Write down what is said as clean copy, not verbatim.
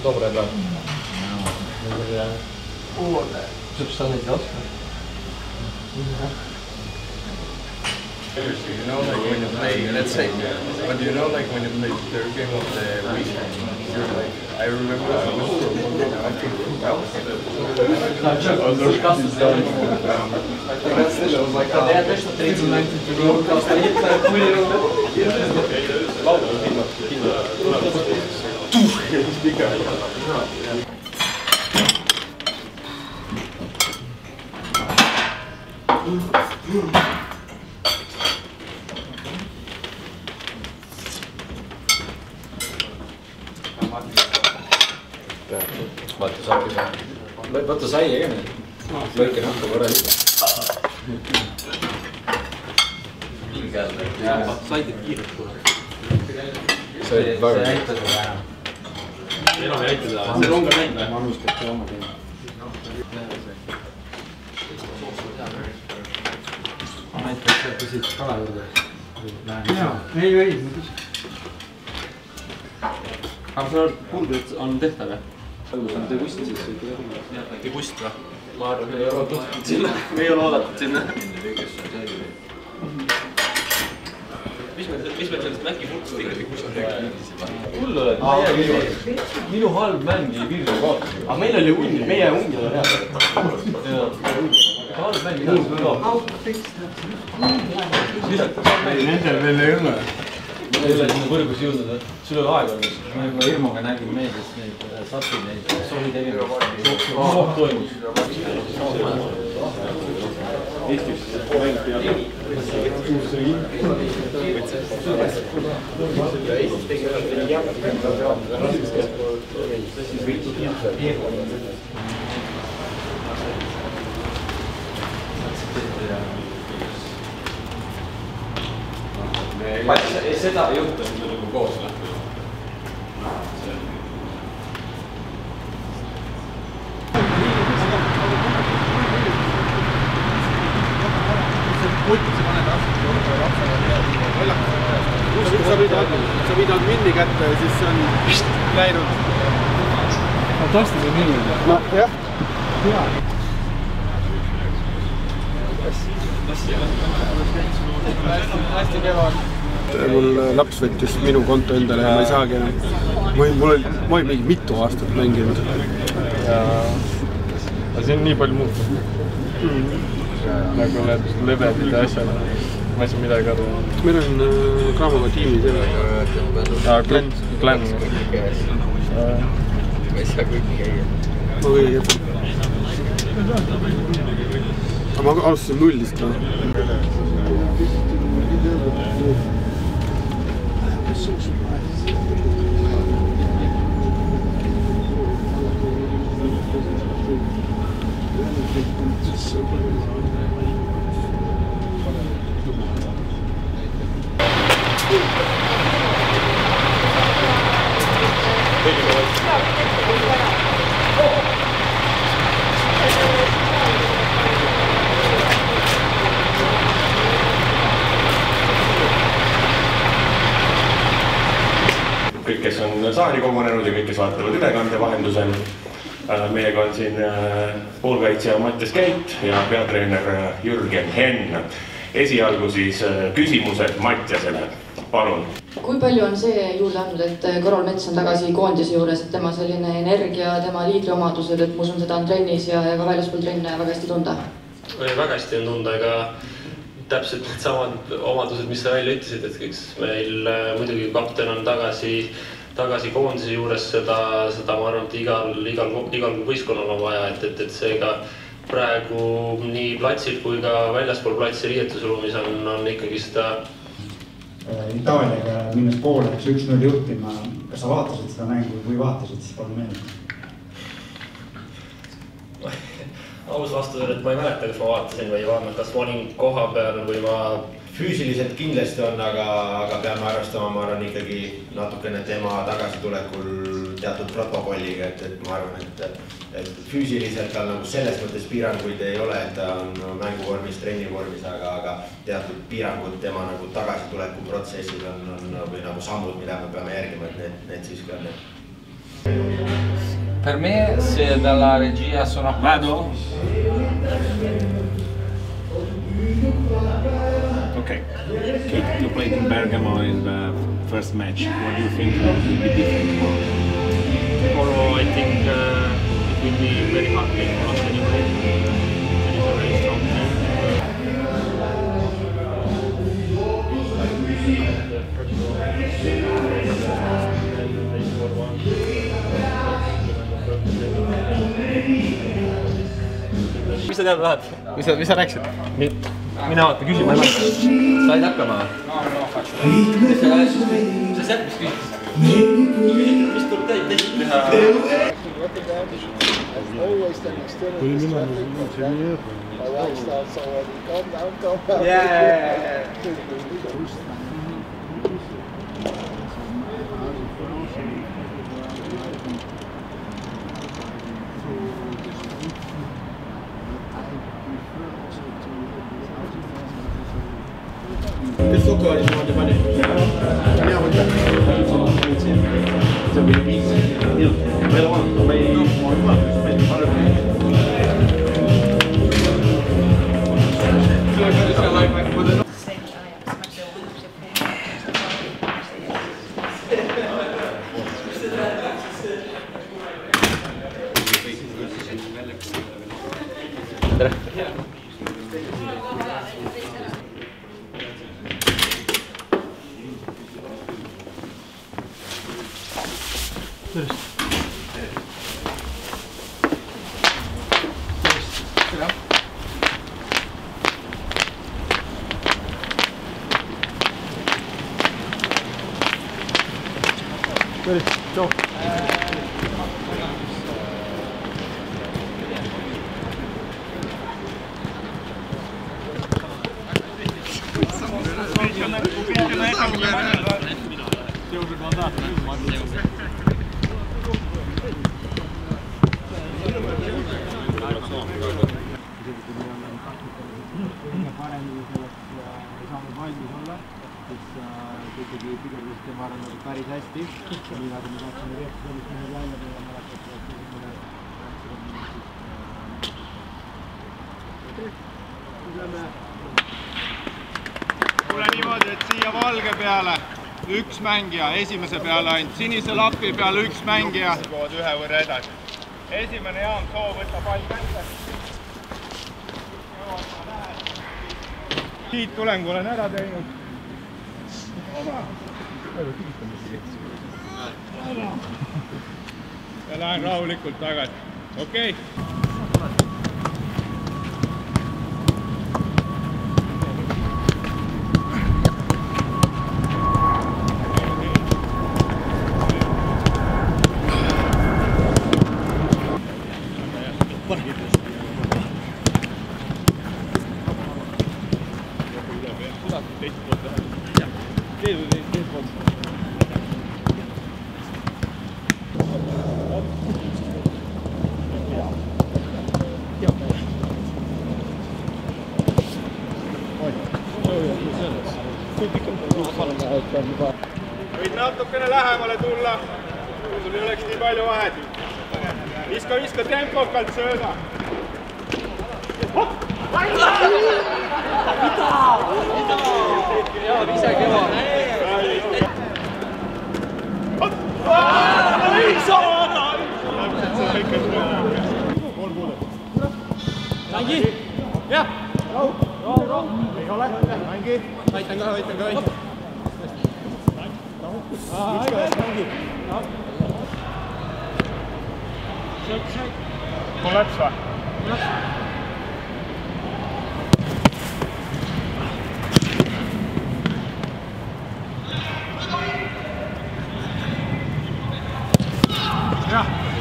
Dobre, brat. Przepisane wiosny. You know, like when you play, let's say, but you know, like when you play the third game of the week, you're like, I remember I was Vaata saabki ka. Vaata sai ega nüüd. Lõike nahku korra liiga. Said kiirelt kuule. Sai väga see näitas seda ära. Enam ei näita seda. See on ka näinud. Ma annustati oma teema. Ma näitas, et küsid kala juurde. Jaa, ei. Aga sa kuulnud, on tehtav, jah? Õigus on degust siis. Degust või? Ma arvan, me ei ole oodatud sinna. Me ei ole oodatud sinna. Mis meil sellest Mäki pulkust ikkagi Hull oled. Minu halb mäng ei virgu kaotas. aga meil oli unni, meie unni oli hea. Halb mäng ei kaotas. Nendel veel ei ole. Ma ei ole sinna võrgus jõudnud, et sul ei ole aega olnud. Ma juba hirmuga nägin meedias neid sati, neid sohi tegemist. Soov toimus. Eestis mäng peale. Seda ei juhtu, et me nagu koos lähme. Sa võid admini kätte ja siis see on läinud. Fantastiline mingi. No jah. Hea. Hästi kevad. Mul laps võttis minu konto endale ja ma ei saagi enam. Ma olin mingi mitu aastat mänginud. Aga see on nii palju muutunud. Nagu need levedid ja asjad. Ma ei saa midagi aru. Meil on Gramoga tiimi selle. Klann. ma ei saa kõiki käia. Ma kõige jätan. Aga ma alustasin nullist. Kõik, kes on saali kogunenud ja kõik, kes vaatavad ülekande vahendusel. Meiega on siin poolkaitsja Mattias Käit ja peatreener Jürgen Henn. Esialgu siis küsimused Mattiasele. Palun. Kui palju on see juurde andnud, et Karol Mets on tagasi koondise juures, et tema selline energia, tema liidriomadused, et ma usun, seda on trennis ja ka väljaspool trenne väga hästi tunda? Väga hästi on tunda, aga täpselt need samad omadused, mis sa välja ütlesid, et kõik meil muidugi kapten on tagasi koondise juures, seda ma arvan, et igal võistkonnal on vaja, et seega praegu nii platsil kui ka väljaspool platsi riietusruumis on ikkagi seda Itaaliaga minnes poole, eks 1-0 juhtima. Kas sa vaatasid seda mängu või vaatasid, siis palun meelde? Aus vastus on, et ma ei mäleta, kas ma vaatasin või kas ma olin koha peal või ma... Füüsiliselt kindlasti on, aga peame arvestama, ma arvan ikkagi natukene tema tagasitulekul teatud protokolliga, et ma arvan, et füüsiliselt tal nagu selles mõttes piiranguid ei ole, et ta on mänguvormis, trennivormis, aga teatud piirangud tema nagu tagasituleku protsessil on või nagu sammud, mida me peame järgima, et need siiski on. Per me, se dalla regia sono a posto. Okay. You played in Bergamo in the first match. What do you think will be different tomorrow? Tomorrow, I think it will be very hard game for us anyway. It is a very strong team. Mis sa teada tahad? Mis sa rääkisid? Mina vaata küsima ei mäleta. Said hakkama? Mis sa sealt, mis küsis? Mis tuleb teha? Tuli niimoodi, see oli jõud. Kes suhkruvalis niimoodi pani? Hea mõte. See on mingi 5 minutit. Ma ei ole vaadanud, ma ei Ciao. ikkagi pidurdust ja ma arvan, et päris hästi. Nii nagu me saaksime reetud sellist mehed välja peale mäletada, Kuule niimoodi, et siia valge peale üks mängija, esimese peale ainult sinise lapi peale üks mängija. Kood ühe võrra edasi. Esimene Jaan Soo võtta pall kätte. Siit tulengu olen ära teinud. Ja lähen rahulikult tagasi. Okei. Võid natukene lähemale tulla, sul ei oleks nii palju vahet. Viska tempokalt sööda. Jaa, vise keva. Mängi! Jah! Rahu! Ei ole! Mängi! Aitan ka! Mul läks või? Jah!